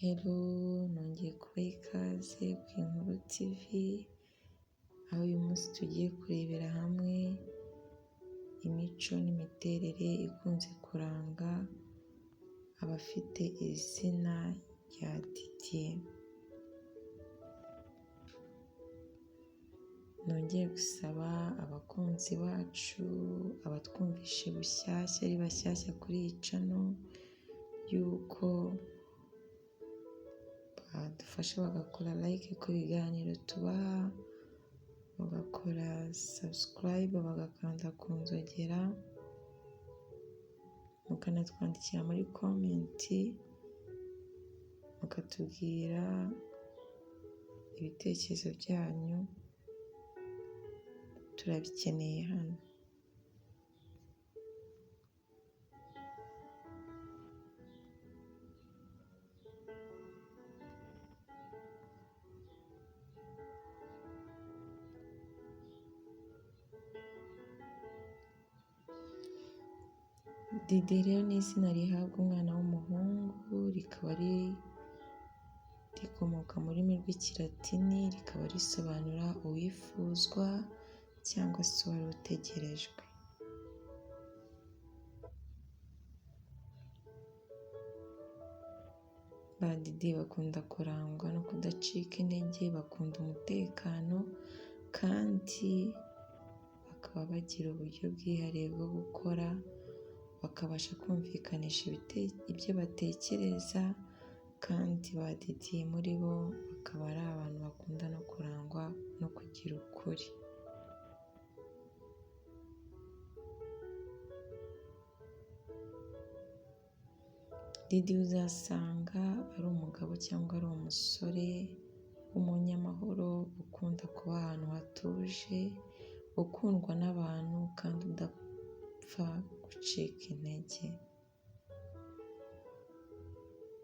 Hello, nongeye kubaha ikaze ku Inkuru TV, aho uyu munsi tugiye kurebera hamwe imico n'imiterere ikunze kuranga abafite izina rya Didier. Nongeye gusaba abakunzi bacu, abatwumvishe bushyashya ari bashyashya kuri iyi channel, yuko badufasha bagakora like ku biganiro tubaha, bagakora subscribe, bagakanda ku nzogera, mukanatwandikira muri comment, mukatubwira ibitekerezo byanyu, turabikeneye hano. Didier rero ni izina rihabwa umwana w'umuhungu, rikaba rikomoka mu rurimi rw'ikilatini, rikaba risobanura uwifuzwa cyangwa se uwari utegerejwe. Ba Didier bakunda kurangwa no kudacika intege, bakunda umutekano kandi bakaba bagira uburyo bwihariye bwo gukora, bakabasha kumvikanisha ibyo batekereza, kandi ba Didier muri bo bakaba ari abantu bakunda no kurangwa no kugira ukuri. Didier uzasanga ari umugabo cyangwa ari umusore w'umunyamahoro, ukunda kuba ahantu hatuje, ukundwa n'abantu kandi udapfa gucika intege.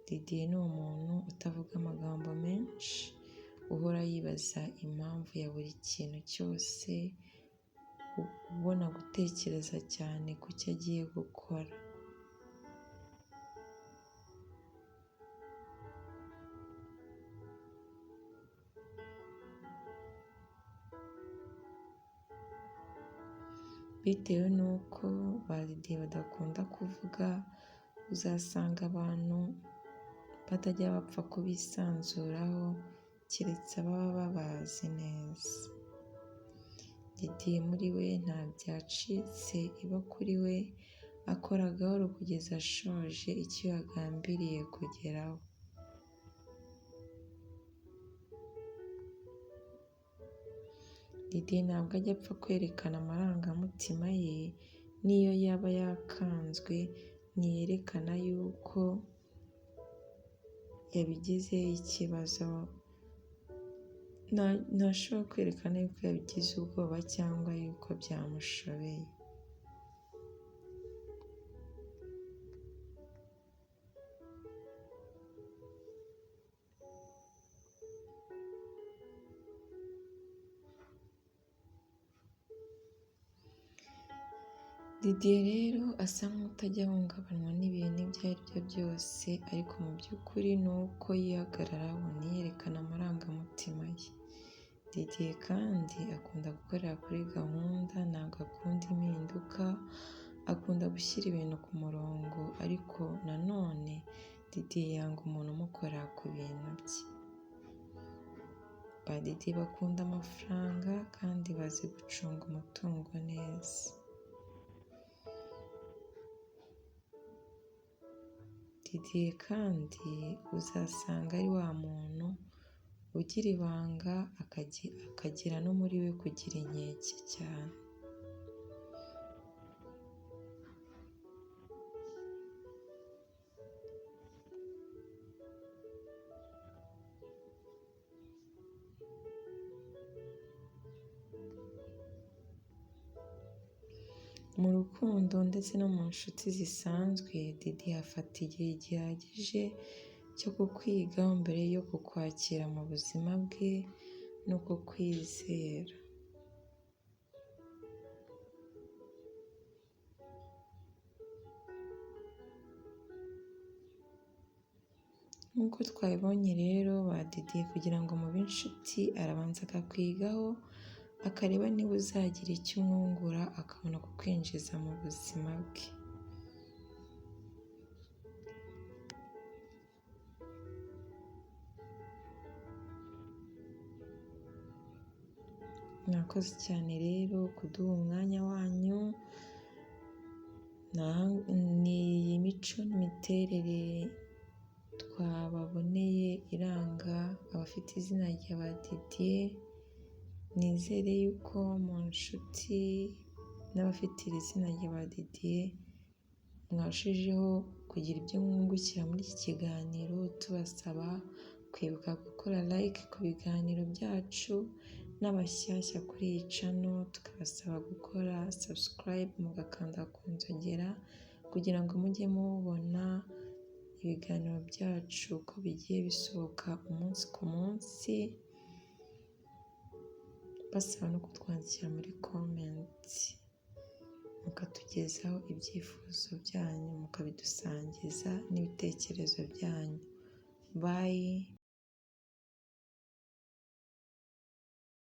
Didier ni umuntu utavuga amagambo menshi, uhora yibaza impamvu ya buri kintu cyose, ubona gutekereza cyane ku cyo agiye gukora. Bitewe n'uko ba Didier badakunda kuvuga, uzasanga abantu batajya bapfa kubisanzuraho keretse ababa babazi neza. Didier muri we nta byacitse iba kuri we, akora gahoro kugeza ashoje icyo yagambiriye kugeraho. Didier ntabwo ajya apfa kwerekana amarangamutima ye, n'iyo yaba yakanzwe ntiyerekana yuko yabigizeho ikibazo, ntashobora kwerekana yuko yabigize ubwoba cyangwa yuko byamushobeye. Didier rero asa nk'utajya ahungabanywa n'ibintu ibyo ari byo byose, ariko mu by'ukuri ni uko yihagararaho ntiyerekane amarangamutima ye. Didier kandi akunda gukorera kuri gahunda, ntabwo akunda impinduka, akunda gushyira ibintu ku murongo, ariko nanone Didier yanga umuntu umukorera ku bintu bye. Ba Didier bakunda amafaranga kandi bazi gucunga umutungo neza. Didier kandi uzasanga ari wa muntu ugira ibanga, akagira no muri we kugira inkeke cyane. Mu rukundo ndetse no mu nshuti zisanzwe, Didier afata igihe gihagije cyo kukwigaho mbere yo kukwakira mu buzima bwe no kukwizera. Nk'uko twabibonye rero badidiye kugira ngo mube inshuti, arabanza akakwigaho akareba niba uzagira icyo umwungura akabona kukwinjiza mu buzima bwe. Mwakoze cyane rero kuduha umwanya wanyu. Ni iyi mico n'imiterere twababoneye iranga abafite izina rya ba Didier. Nizere yuko mu nshuti n'abafite iri zina rya ba Didier mwarushijeho kugira ibyo mwungukira muri iki kiganiro, tubasaba kwibuka gukora like ku biganiro byacu, n'abashyashya kuri iyi channel tukabasaba gukora subscribe mugakanda ku nzogera kugira ngo mujye mubona ibiganiro byacu uko bigiye bisohoka umunsi ku munsi. Basaba no kutwandikira muri comment mukatugezaho ibyifuzo byanyu, mukabidusangiza n'ibitekerezo byanyu. Bye.